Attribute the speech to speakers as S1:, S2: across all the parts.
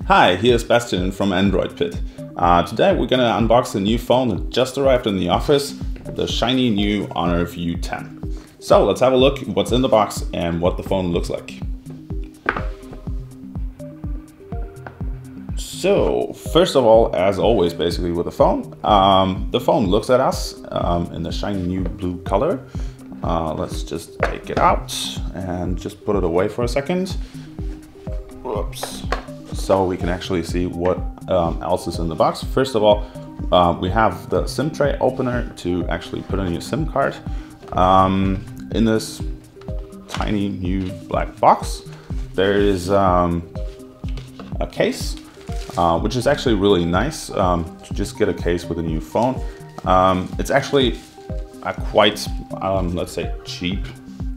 S1: Hi, here's Bastian from AndroidPIT. Today we're gonna unbox a new phone that just arrived in the office, the shiny new Honor View 10. So let's have a look what's in the box and what the phone looks like. So first of all, as always basically with the phone looks at us in the shiny new blue color. Let's just take it out and just put it away for a second. Whoops. So we can actually see what else is in the box. First of all, we have the SIM tray opener to actually put in your SIM card. In this tiny new black box, there is a case, which is actually really nice to just get a case with a new phone. It's actually a quite, let's say, cheap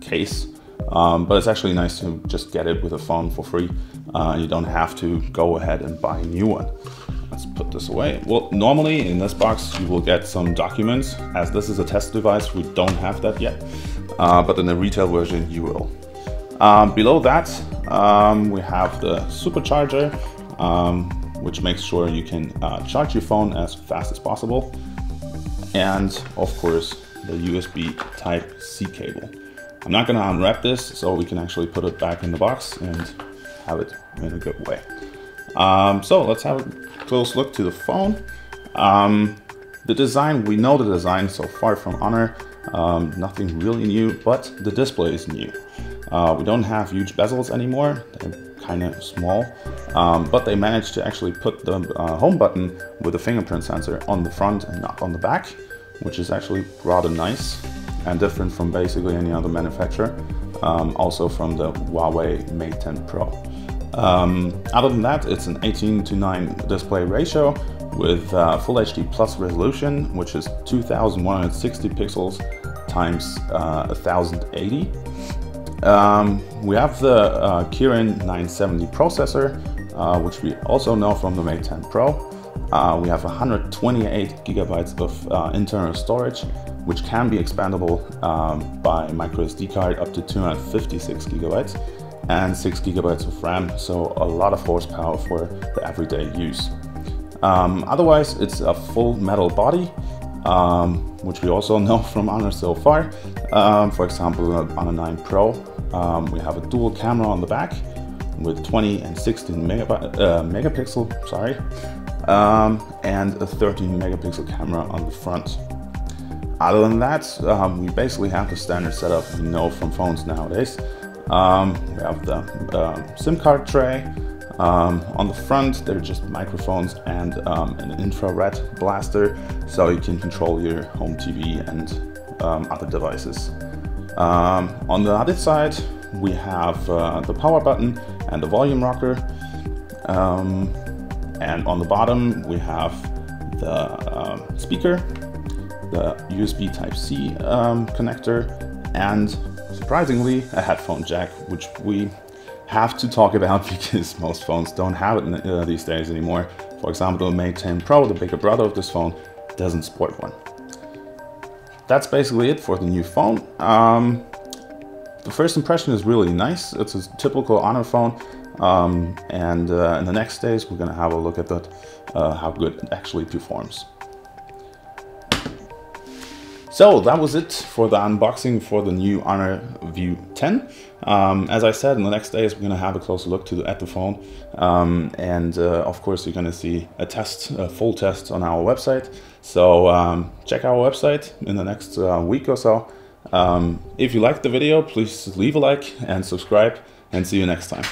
S1: case, but it's actually nice to just get it with a phone for free. You don't have to go ahead and buy a new one. Let's put this away. Well, normally in this box you will get some documents. As this is a test device, we don't have that yet, but in the retail version you will. Below that we have the supercharger, which makes sure you can charge your phone as fast as possible, and of course the USB Type-C cable. I'm not going to unwrap this, so we can actually put it back in the box and have it in a good way. So let's have a close look to the phone. The design, we know the design so far from Honor, nothing really new, but the display is new. We don't have huge bezels anymore, they're kind of small, but they managed to actually put the home button with a fingerprint sensor on the front and not on the back, which is actually rather nice and different from basically any other manufacturer, also from the Huawei Mate 10 Pro. Other than that, it's an 18:9 display ratio with Full HD Plus resolution, which is 2160 pixels times 1080. We have the Kirin 970 processor, which we also know from the Mate 10 Pro. We have 128 gigabytes of internal storage, which can be expandable by microSD card up to 256 gigabytes, and 6 gigabytes of RAM, so a lot of horsepower for the everyday use. Otherwise, it's a full metal body, which we also know from Honor so far. For example, on a 9 Pro, we have a dual camera on the back with 20 and 16 megapixel, and a 13 megapixel camera on the front. Other than that, we basically have the standard setup we know from phones nowadays. We have the SIM card tray. On the front, they're just microphones and an infrared blaster, so you can control your home TV and other devices. On the other side, we have the power button and the volume rocker. And on the bottom, we have the speaker, the USB Type-C connector, and surprisingly a headphone jack, which we have to talk about because most phones don't have it these days anymore. For example, the Mate 10 Pro, the bigger brother of this phone, doesn't support one. That's basically it for the new phone. The first impression is really nice. It's a typical Honor phone, and in the next days we're gonna have a look at that, how good it actually performs. So that was it for the unboxing for the new Honor View 10. As I said, in the next days we're going to have a closer look at the phone, and of course you're going to see a full test on our website. So check our website in the next week or so. If you liked the video, please leave a like and subscribe, and see you next time.